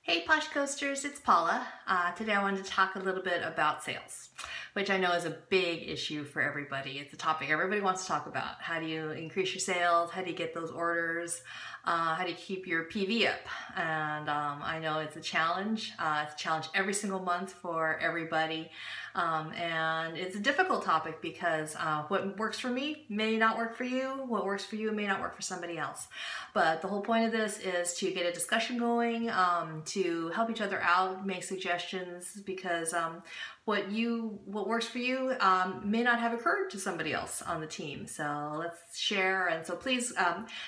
Hey Posh Coasters, it's Paula. Today I wanted to talk a little bit about sales, which I know is a big issue for everybody. It's a topic everybody wants to talk about. How do you increase your sales? How do you get those orders? How do you keep your PV up? And I know it's a challenge. It's a challenge every single month for everybody. And it's a difficult topic because what works for me may not work for you. What works for you may not work for somebody else. But the whole point of this is to get a discussion going, to help each other out, make suggestions, because what works for you may not have occurred to somebody else on the team. So let's share. And so please,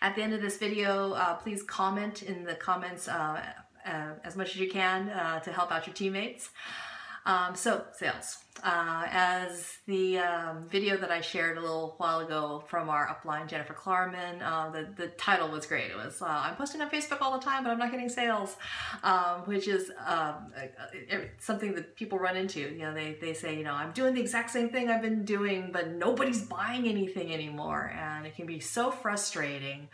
at the end of this video, please comment in the comments as much as you can to help out your teammates. So sales. As the video that I shared a little while ago from our upline, Jennifer Klarman, the title was great. It was, I'm posting on Facebook all the time, but I'm not getting sales, which is something that people run into. You know, they say, you know, I'm doing the exact same thing I've been doing, but nobody's buying anything anymore. And it can be so frustrating.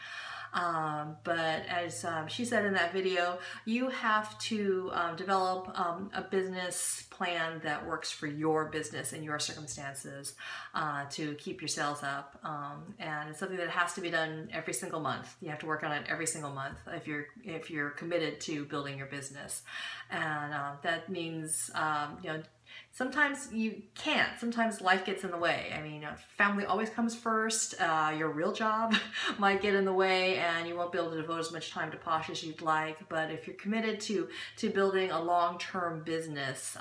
But as she said in that video, you have to develop a business plan that works for your business and your circumstances to keep your sales up. And it's something that has to be done every single month. You have to work on it every single month if you're committed to building your business. And that means, you know, sometimes you can't. Sometimes life gets in the way. I mean, family always comes first. Your real job might get in the way and you won't be able to devote as much time to Posh as you'd like. But if you're committed to building a long-term business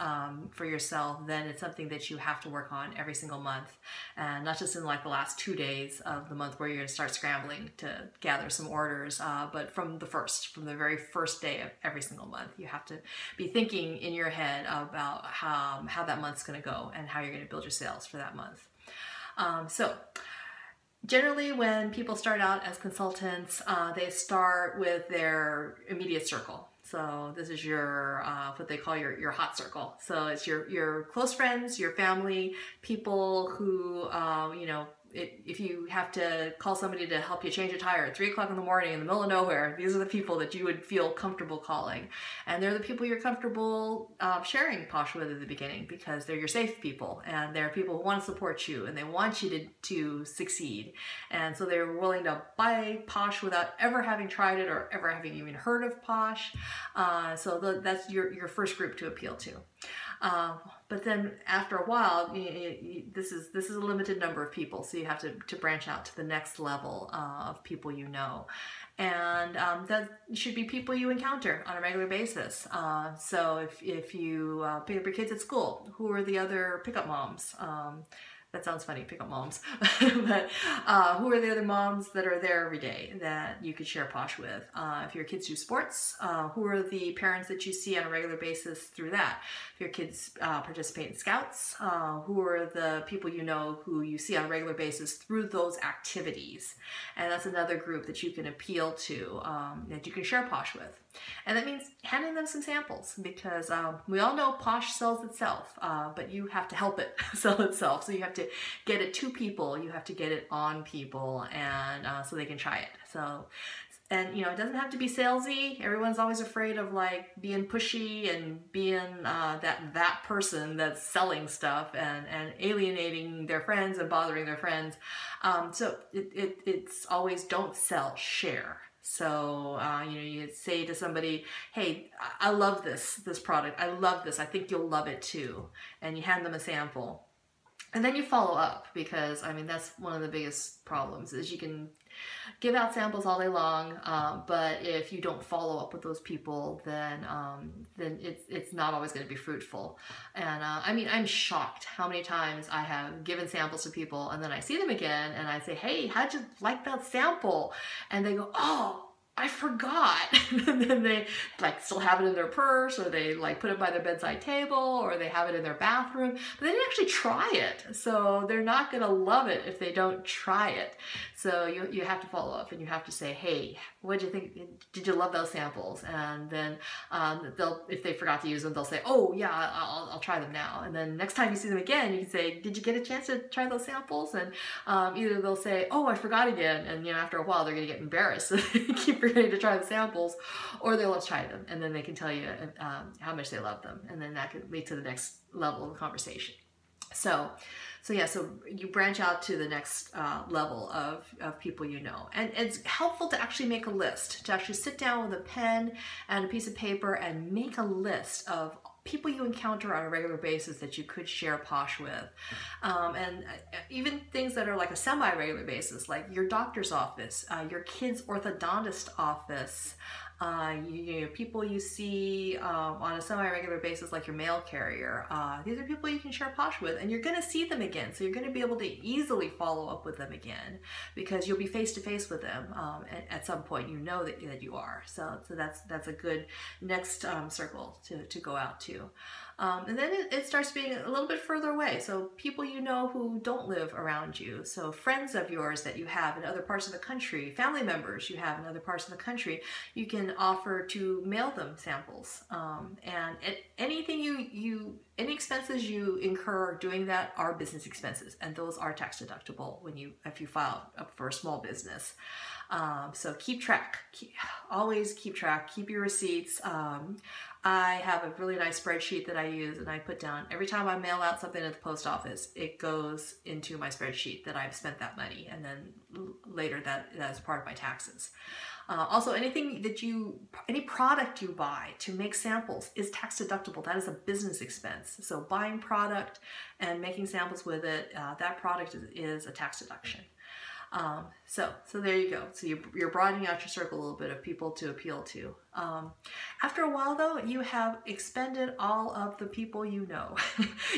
for yourself, then it's something that you have to work on every single month. And not just in like the last 2 days of the month where you're going to start scrambling to gather some orders, but from the very first day of every single month. You have to be thinking in your head about how that month's going to go and how you're going to build your sales for that month. So generally when people start out as consultants, they start with their immediate circle. So this is your what they call your hot circle. So it's your close friends, your family, people who you know, if you have to call somebody to help you change a tire at 3 o'clock in the morning in the middle of nowhere, these are the people that you would feel comfortable calling. And they're the people you're comfortable sharing Posh with at the beginning because they're your safe people and they're people who want to support you and they want you to succeed. And so they're willing to buy Posh without ever having tried it or ever having even heard of Posh. So that's your first group to appeal to. But then after a while, this is a limited number of people, so you have to branch out to the next level of people you know. And that should be people you encounter on a regular basis. So if you pick up your kids at school, who are the other pickup moms? That sounds funny, pickup moms. But who are the other moms that are there every day that you could share Posh with? If your kids do sports, who are the parents that you see on a regular basis through that? If your kids participate in Scouts, who are the people you know who you see on a regular basis through those activities? And that's another group that you can appeal to, that you can share Posh with. And that means handing them some samples because we all know Posh sells itself, but you have to help it sell itself. So you have to get it to people, you have to get it on people, and so they can try it. So, and you know, it doesn't have to be salesy. Everyone's always afraid of like being pushy and being that person that's selling stuff and alienating their friends and bothering their friends. So it's always don't sell, share. So, you know, you say to somebody, hey, I love this product. I love this. I think you'll love it too. And you hand them a sample. And then you follow up because, I mean, that's one of the biggest problems is you can give out samples all day long, but if you don't follow up with those people, then it's not always going to be fruitful. And I mean, I'm shocked how many times I have given samples to people and then I see them again and I say, hey, how'd you like that sample? And they go, oh, I forgot. And then they like still have it in their purse, or they like put it by their bedside table, or they have it in their bathroom, but they didn't actually try it. So they're not gonna love it if they don't try it. So you have to follow up and you have to say, hey, what do you think? Did you love those samples? And then if they forgot to use them, they'll say, oh yeah, I'll try them now. And then next time you see them again, you can say, did you get a chance to try those samples? And either they'll say, oh, I forgot again. And after a while, they're going to get embarrassed. So they keep forgetting to try the samples, or they'll have tried them. And then they can tell you how much they love them. And then that could lead to the next level of the conversation. So you branch out to the next level of people you know. And it's helpful to actually make a list, to actually sit down with a pen and a piece of paper and make a list of people you encounter on a regular basis that you could share Posh with. And even things that are like a semi-regular basis, like your doctor's office, your kid's orthodontist office, people you see on a semi-regular basis, like your mail carrier. These are people you can share Posh with, and you're going to see them again. So you're going to be able to easily follow up with them again, because you'll be face to face with them at some point. You know that you are. So that's a good next circle to go out to. And then it starts being a little bit further away. So people you know who don't live around you. So friends of yours that you have in other parts of the country, family members you have in other parts of the country, you can offer to mail them samples. And anything any expenses you incur doing that are business expenses, and those are tax deductible if you file up for a small business. So keep track. Always keep track. Keep your receipts. I have a really nice spreadsheet that I use, and I put down every time I mail out something at the post office, it goes into my spreadsheet that I've spent that money, and then later that is part of my taxes. Also, any product you buy to make samples is tax deductible. That is a business expense. So buying product and making samples with it, that product is a tax deduction. So there you go. So you're broadening out your circle a little bit of people to appeal to. After a while though, you have expended all of the people you know.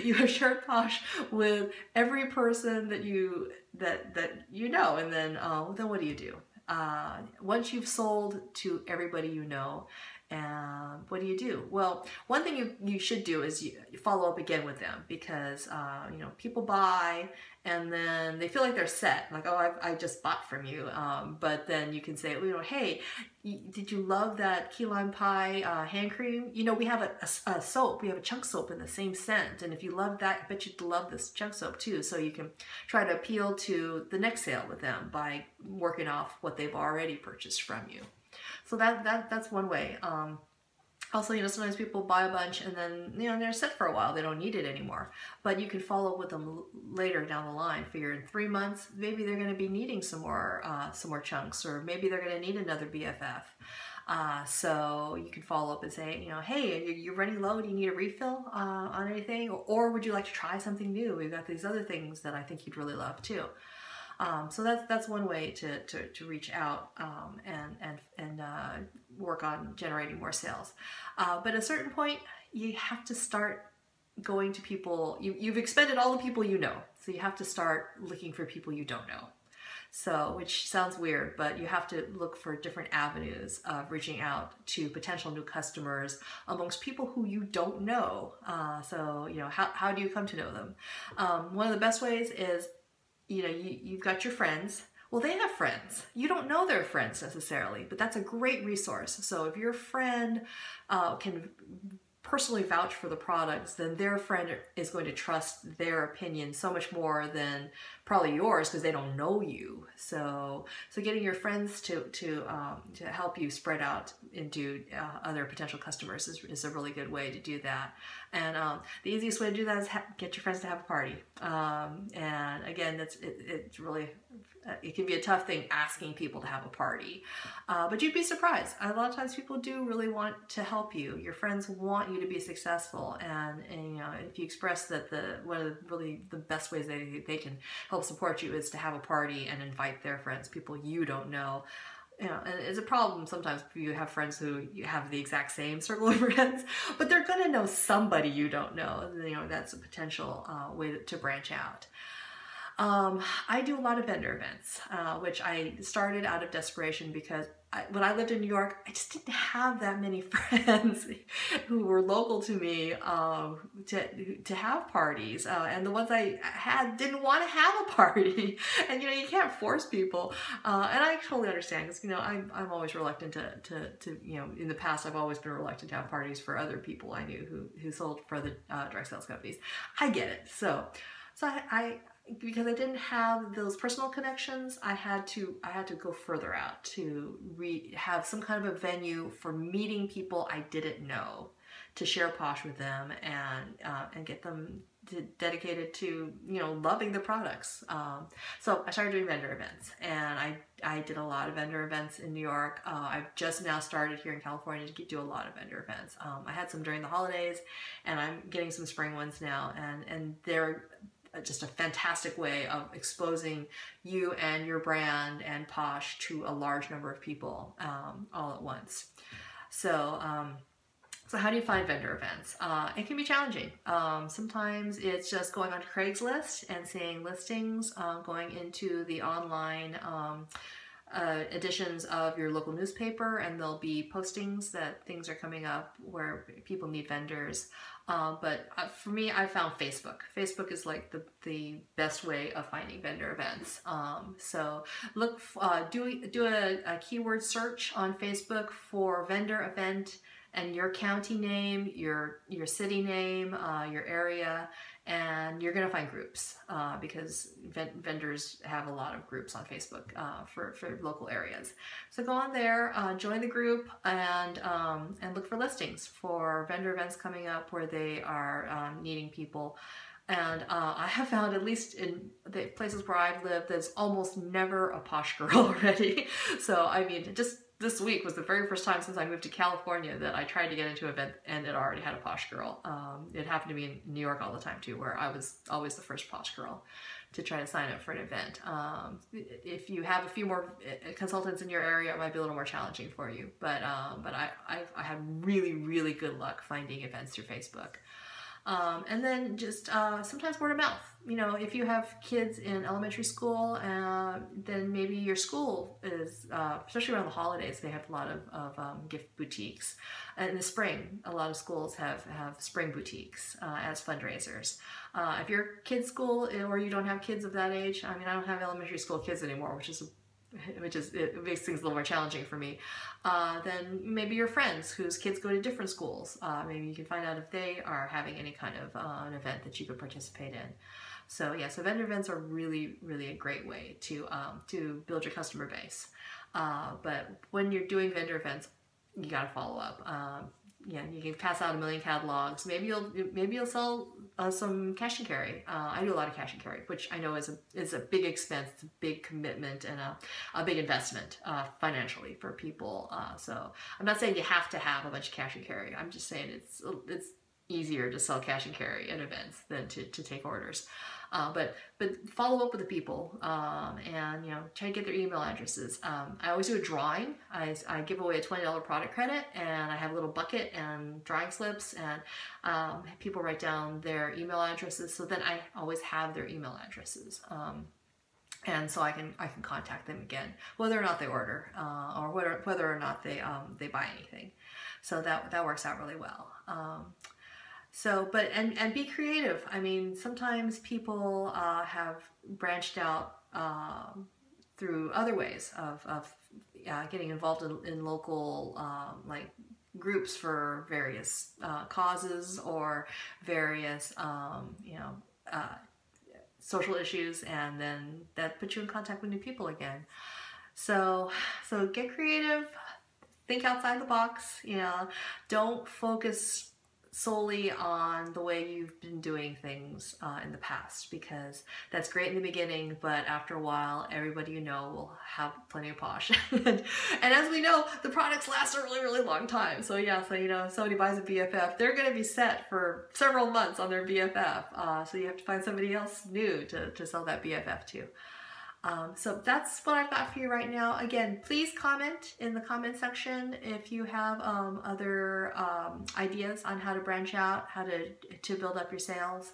You have shared Posh with every person that you know, and then what do you do? Once you've sold to everybody you know, what do you do? Well, one thing you should do is you follow up again with them, because people buy and then they feel like they're set, like, oh, I just bought from you. But then you can say, hey, did you love that key lime pie hand cream? We have a soap. We have a chunk soap in the same scent, and if you love that, I bet you'd love this chunk soap too. So you can try to appeal to the next sale with them by working off what they've already purchased from you. So that's one way. Also, sometimes people buy a bunch and then, they're set for a while. They don't need it anymore. But you can follow up with them later down the line. Figure in 3 months, maybe they're going to be needing some more chunks, or maybe they're going to need another BFF. So you can follow up and say, hey, you're running low. Do you need a refill on anything? Or would you like to try something new? We've got these other things that I think you'd really love too. So that's one way to reach out and work on generating more sales. But at a certain point, you have to start going to people. You've expended all the people you know, so you have to start looking for people you don't know. So, which sounds weird, but you have to look for different avenues of reaching out to potential new customers amongst people who you don't know. How do you come to know them? One of the best ways is, you've got your friends. Well, they have friends. You don't know their friends necessarily, but that's a great resource. So if your friend can personally vouch for the products, then their friend is going to trust their opinion so much more than probably yours, because they don't know you. So getting your friends to help you spread out into other potential customers is a really good way to do that. And the easiest way to do that is get your friends to have a party. And again, it's really, it can be a tough thing asking people to have a party, but you'd be surprised. A lot of times people do really want to help you. Your friends want you to be successful, and if you express that one of the best ways they can help support you is to have a party and invite their friends, people you don't know. And it's a problem sometimes if you have friends who you have the exact same circle of friends, but they're going to know somebody you don't know. That's a potential way to branch out. I do a lot of vendor events, which I started out of desperation because when I lived in New York, I just didn't have that many friends who were local to me to have parties, and the ones I had didn't want to have a party. And you can't force people, and I totally understand, because I'm always reluctant to in the past I've always been reluctant to have parties for other people I knew who sold for other direct sales companies. I get it. So I because I didn't have those personal connections, I had to go further out to have some kind of a venue for meeting people I didn't know, to share Posh with them, and get them dedicated to loving the products. So I started doing vendor events, and I did a lot of vendor events in New York. I've just now started here in California to do a lot of vendor events. I had some during the holidays, and I'm getting some spring ones now, and they're just a fantastic way of exposing you and your brand and Posh to a large number of people all at once. So how do you find vendor events? It can be challenging. Sometimes it's just going onto Craigslist and seeing listings, going into the online editions of your local newspaper, and there'll be postings that things are coming up where people need vendors. But for me, I found Facebook. Facebook is like the best way of finding vendor events. So do a keyword search on Facebook for vendor event, and your county name, your city name, your area, and you're going to find groups, because vendors have a lot of groups on Facebook for local areas. So go on there, join the group, and look for listings for vendor events coming up where they are needing people. And I have found, at least in the places where I've lived, there's almost never a Posh girl already. So I mean, just this week was the very first time since I moved to California that I tried to get into an event and it already had a Posh girl. It happened to me in New York all the time too, where I was always the first Posh girl to try to sign up for an event. If you have a few more consultants in your area, it might be a little more challenging for you. But I had really, really good luck finding events through Facebook. And then just sometimes word of mouth. If you have kids in elementary school, then maybe your school is, especially around the holidays, they have a lot of gift boutiques. In the spring, a lot of schools have spring boutiques as fundraisers. If your kid's school, or you don't have kids of that age, I mean, I don't have elementary school kids anymore, which it makes things a little more challenging for me. Then maybe your friends whose kids go to different schools, maybe you can find out if they are having any kind of an event that you could participate in. So yeah, so vendor events are really, really a great way to build your customer base. But when you're doing vendor events, you got to follow up. You can pass out 1 million catalogs. Maybe you'll sell some cash and carry. I do a lot of cash and carry, which I know is a big expense, it's a big commitment, and a big investment financially for people. So I'm not saying you have to have a bunch of cash and carry. I'm just saying it's easier to sell cash and carry at events than to take orders. But follow up with the people, and try to get their email addresses. I always do a drawing. I give away a $20 product credit, and I have a little bucket and drawing slips, and people write down their email addresses. So then I always have their email addresses. And so I can contact them again, whether or not they order, or whether or not they buy anything. So that works out really well. So, and be creative. I mean, sometimes people have branched out through other ways of getting involved in local like groups for various causes or various social issues, and then that puts you in contact with new people again. So get creative, think outside the box. Don't focus solely on the way you've been doing things in the past, because that's great in the beginning, but after a while everybody will have plenty of Posh. And as we know, the products last a really, really long time. So yeah, if somebody buys a BFF, they're going to be set for several months on their BFF. So you have to find somebody else new to sell that BFF to. So that's what I've got for you right now. Again, please comment in the comment section if you have other ideas on how to branch out, how to build up your sales,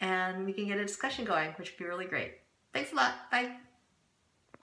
and we can get a discussion going, which would be really great. Thanks a lot. Bye.